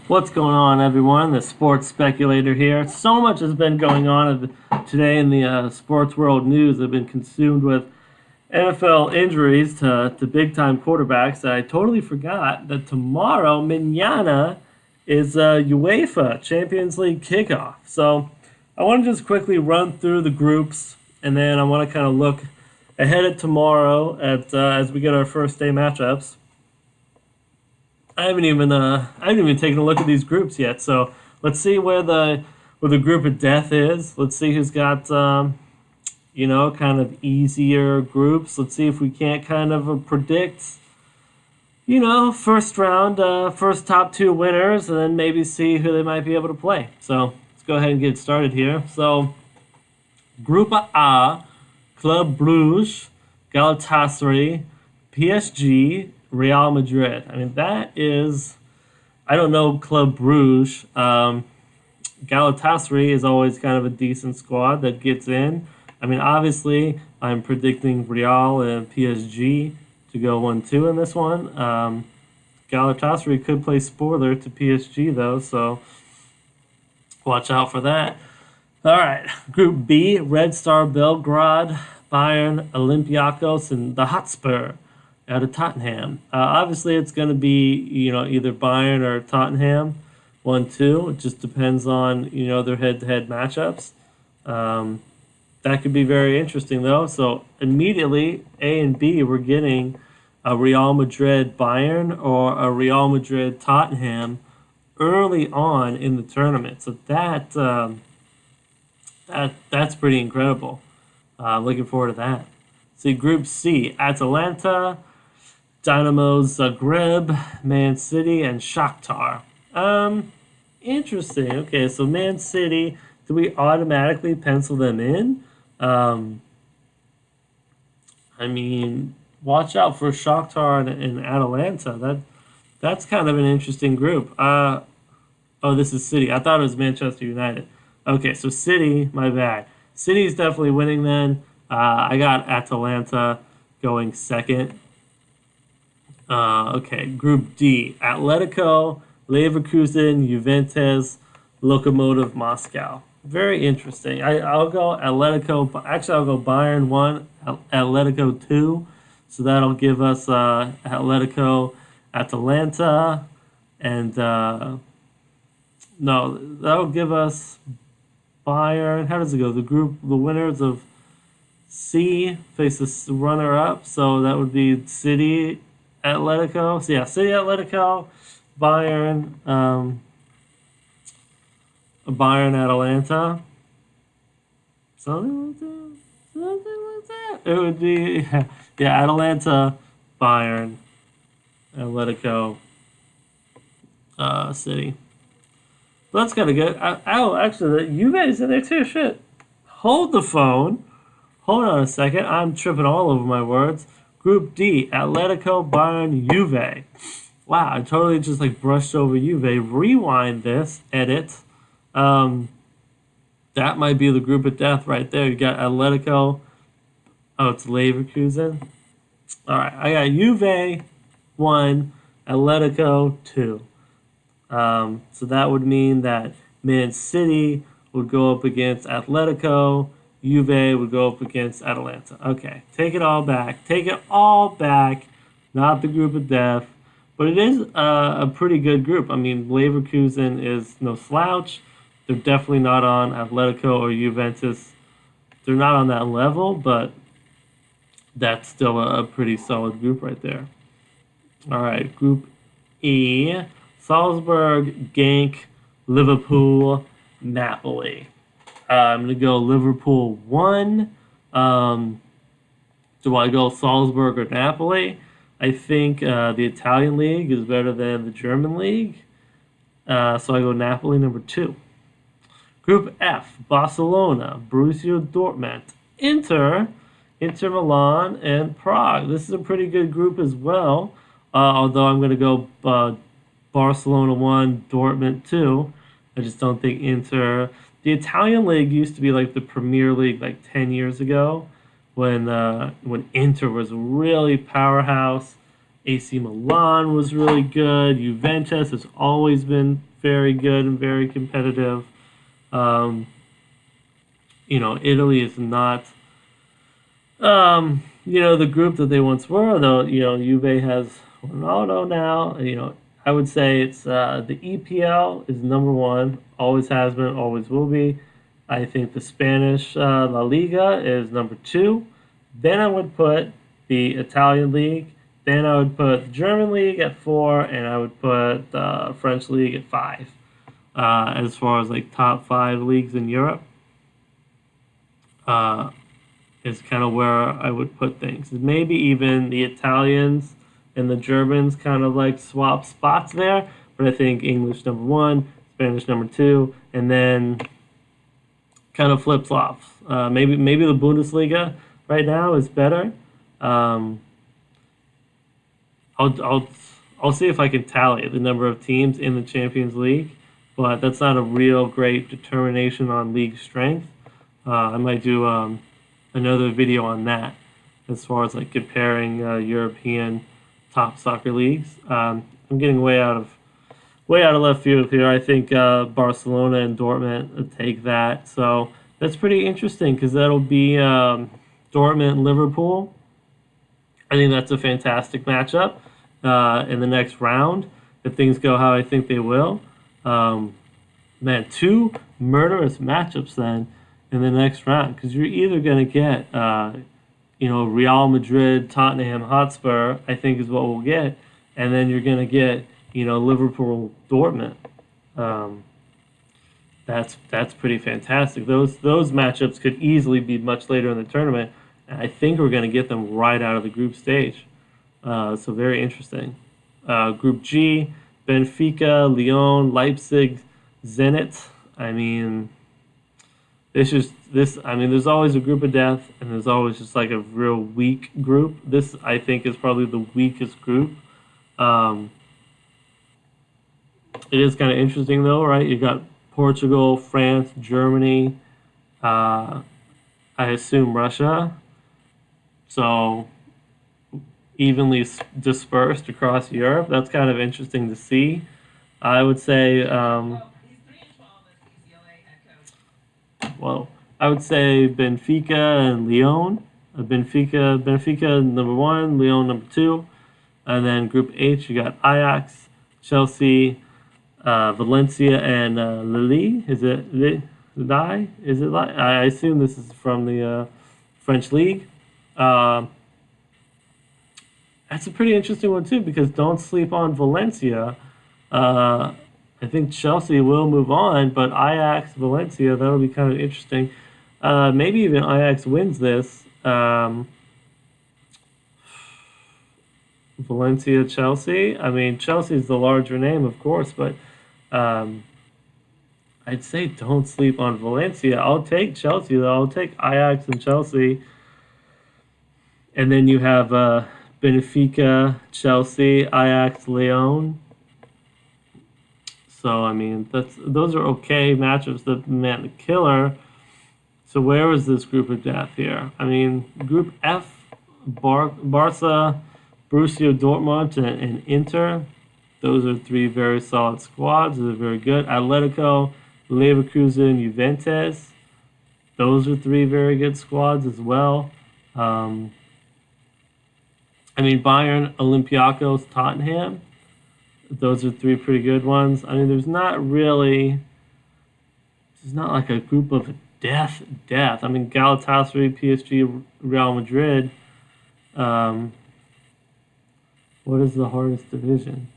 What's going on, everyone? The sports speculator here. So much has been going on today in the sports world news. I've been consumed with NFL injuries to big time quarterbacks that I totally forgot that tomorrow, mañana, is UEFA Champions League kickoff. So I want to just quickly run through the groups, and then I want to kind of look ahead at tomorrow as we get our first day matchups. I haven't even taken a look at these groups yet. So let's see where the group of death is. Let's see who's got kind of easier groups. Let's see if we can't kind of predict first round, first top two winners, and then maybe see who they might be able to play. So let's go ahead and get started here. So Group A, Club Bruges, Galatasaray, PSG, Real Madrid. I mean, I don't know Club Bruges. Galatasaray is always kind of a decent squad that gets in. I mean, obviously, I'm predicting Real and PSG to go 1-2 in this one. Galatasaray could play spoiler to PSG, though, so watch out for that. All right, Group B, Red Star Belgrade, Bayern, Olympiacos, and the Hotspur out of Tottenham. Obviously, it's going to be either Bayern or Tottenham, 1-2. It just depends on their head-to-head matchups. That could be very interesting though. So immediately A and B, we're getting a Real Madrid Bayern or a Real Madrid Tottenham early on in the tournament. So that's pretty incredible. Looking forward to that. See Group C, Atalanta, Dynamo Zagreb, Man City, and Shakhtar. Interesting. Okay, so Man City, do we automatically pencil them in? I mean, watch out for Shakhtar and Atalanta. That's kind of an interesting group. Oh, this is City. I thought it was Manchester United. Okay, so City, my bad. City's definitely winning then. I got Atalanta going second. Okay, Group D, Atletico, Leverkusen, Juventus, Lokomotiv Moscow. Very interesting. I'll go Atletico. Actually, I'll go Bayern 1, Atletico 2. So that'll give us Atletico, Atalanta, and no, that'll give us Bayern. How does it go? The winners of C face the runner-up. So that would be City, Atletico. So yeah, City, Atletico, Bayern, Bayern, Atalanta. Something like that. Something like that. It would be yeah, Atalanta, Bayern, Atletico, City. But that's kind of good. Oh, actually, you guys in there too. Shit. Hold the phone. Hold on a second. I'm tripping all over my words. Group D, Atletico, Bayern, Juve. Wow, I totally just brushed over Juve. Rewind this, edit. That might be the group of death right there. You got Atletico. Oh, it's Leverkusen. All right, I got Juve 1, Atletico 2. So that would mean that Man City would go up against Atletico. Juve would go up against Atalanta. Okay, take it all back. Take it all back. Not the group of death. But it is a pretty good group. I mean, Leverkusen is no slouch. They're definitely not on Atletico or Juventus. They're not on that level, but that's still a pretty solid group right there. All right, Group E, Salzburg, Genk, Liverpool, Napoli. I'm going to go Liverpool 1. Do I go Salzburg or Napoli? I think the Italian league is better than the German league. So I go Napoli number 2. Group F, Barcelona, Borussia Dortmund, Inter Milan, and Prague. This is a pretty good group as well. Although I'm going to go Barcelona 1, Dortmund 2. I just don't think Inter. The Italian league used to be like the Premier League 10 years ago when Inter was really powerhouse. AC Milan was really good. Juventus has always been very good and very competitive. Um, Italy is not, the group that they once were, though, Juve has Ronaldo now. I would say it's the EPL is number one, always has been, always will be. I think the Spanish La Liga is number two. Then I would put the Italian league. Then I would put the German league at four, and I would put the French league at five. As far as like top five leagues in Europe, uh, is kind of where I would put things. Maybe even the Italians and the Germans kind of like swap spots there, but I think English number one, Spanish number two, and then kind of flip flops. Maybe the Bundesliga right now is better. Um, I'll see if I can tally the number of teams in the Champions League, but that's not a real great determination on league strength. I might do another video on that as far as like comparing European top soccer leagues. I'm getting way out of left field here. I think Barcelona and Dortmund take that, so that's pretty interesting because that'll be Dortmund and Liverpool. I think that's a fantastic matchup in the next round if things go how I think they will. Man, two murderous matchups then in the next round because you're either going to get Real Madrid, Tottenham Hotspur, I think is what we'll get, and then you're going to get Liverpool, Dortmund. That's pretty fantastic. Those matchups could easily be much later in the tournament, and I think we're going to get them right out of the group stage. So very interesting. Group G, Benfica, Lyon, Leipzig, Zenit. I mean, there's always a group of death, and there's always just like a real weak group. This, I think, is probably the weakest group. It is kind of interesting, though, right? You got Portugal, France, Germany, I assume Russia. So evenly dispersed across Europe. That's kind of interesting to see. I would say, I would say Benfica and Lyon. Benfica number one, Lyon number two, and then Group H you got Ajax, Chelsea, Valencia, and Lille. Is it Lille? Is it like? I assume this is from the French league. That's a pretty interesting one too because don't sleep on Valencia. I think Chelsea will move on, but Ajax, Valencia, that'll be kind of interesting. Maybe even Ajax wins this. Valencia, Chelsea. I mean, Chelsea's the larger name, of course, but I'd say don't sleep on Valencia. I'll take Chelsea, though. I'll take Ajax and Chelsea. And then you have Benfica, Chelsea, Ajax, Lyon. So, I mean, those are okay matchups. The killer. So where is this group of death here? I mean, Group F, Barca, Borussia Dortmund, and Inter. Those are three very solid squads. They're very good. Atletico, Leverkusen, Juventus. Those are three very good squads as well. I mean, Bayern, Olympiacos, Tottenham. Those are three pretty good ones. I mean, there's not like a group of death. I mean, Galatasaray, PSG, Real Madrid. What is the hardest division?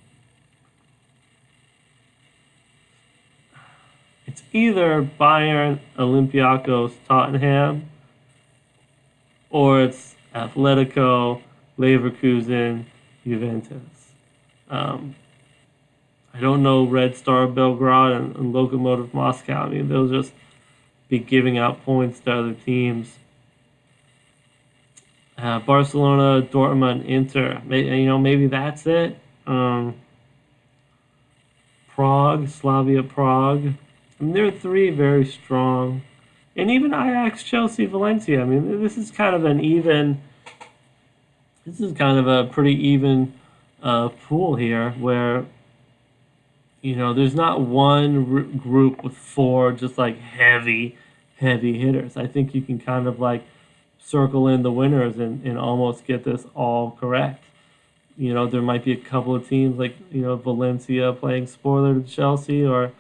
It's either Bayern, Olympiacos, Tottenham, or it's Atletico, Leverkusen, Juventus. I don't know Red Star Belgrade and Lokomotiv Moscow. I mean, they'll just be giving out points to other teams. Barcelona, Dortmund, Inter. Maybe that's it. Prague, Slavia Prague. I mean, there are three very strong. And even Ajax, Chelsea, Valencia. I mean, this is kind of a pretty even pool here where, there's not one group with four just like heavy hitters. I think you can kind of like circle in the winners and almost get this all correct. There might be a couple of teams like, Valencia playing spoiler to Chelsea, or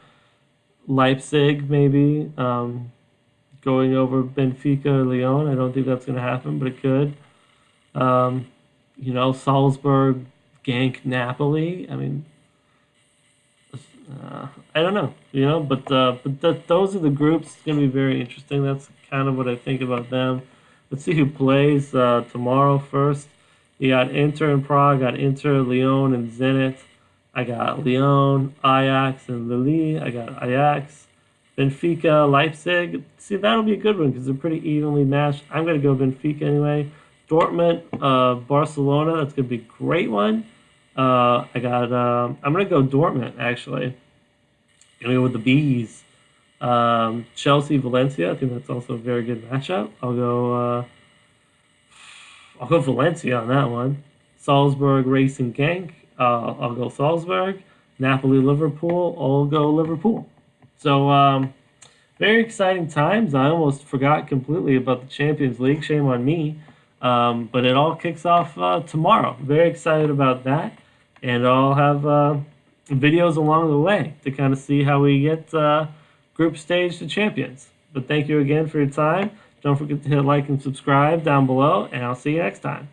Leipzig maybe going over Benfica or Lyon. I don't think that's going to happen, but it could. Um, Salzburg, Genk, Napoli. I mean, I don't know, but those are the groups. It's going to be very interesting. That's kind of what I think about them. Let's see who plays tomorrow first. You got Inter and Prague, got Inter, Lyon, and Zenit. I got Lyon, Ajax, and Lille. I got Ajax, Benfica, Leipzig. See, that'll be a good one because they're pretty evenly matched. I'm going to go Benfica anyway. Dortmund, Barcelona. That's going to be a great one. I'm going to go Dortmund, actually. I'm going to go with the Bees. Chelsea, Valencia. I think that's also a very good matchup. I'll go Valencia on that one. Salzburg, Racing Genk. I'll go Salzburg. Napoli, Liverpool. I'll go Liverpool. So, very exciting times. I almost forgot completely about the Champions League. Shame on me. But it all kicks off tomorrow. Very excited about that. And I'll have videos along the way to kind of see how we get group stage to champions. But thank you again for your time. Don't forget to hit like and subscribe down below, and I'll see you next time.